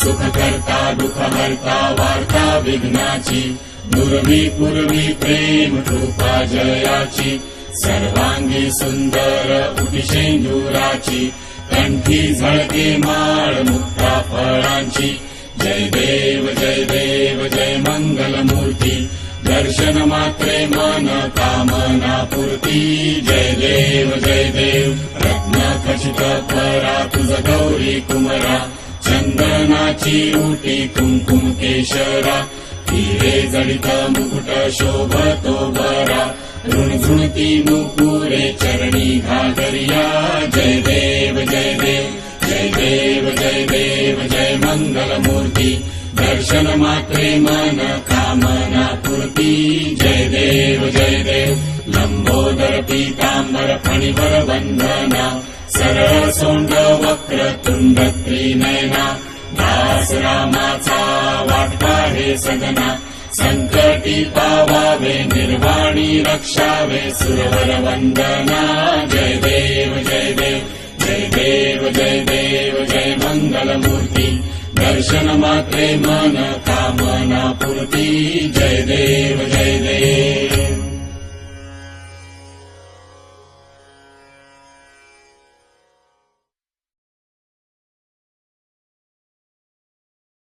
सुखकर्ता दुःखहर्ता वार्ता विघ्नाची दुर्वी पूर्वी प्रेम कृपा जयाची सर्वांगी सुंदर उटिशेंदुराची कंठी झळके माळ मुक्ता फळांची जय देव जय मंगल मूर्ती दर्शन मात्रे मन कामना पूर्ती जय देव रत्न खचित परा तुझ गौरी कुमरा चंदनाची उटी कुंकुम केशरा हिरे जडित मुकुट शोभतो बरा झुणझुणती नुपुरे चरणी घागरिया जय देव जय मंगल मूर्ती दर्शन मात्रे मन कामना पूर्ती जय देव लंबोदर पीतांबर फणिवर वंदना सरळ सोंड वक्र तुंड त्रिनयना दास रामाचा वाटपा हे सदना संकटी पावावे निर्वाणी रक्षावे सुरवर वंदना जय देव जय मंगल मूर्ती दर्शन मात्रे मन कामना पूर्ती जय देव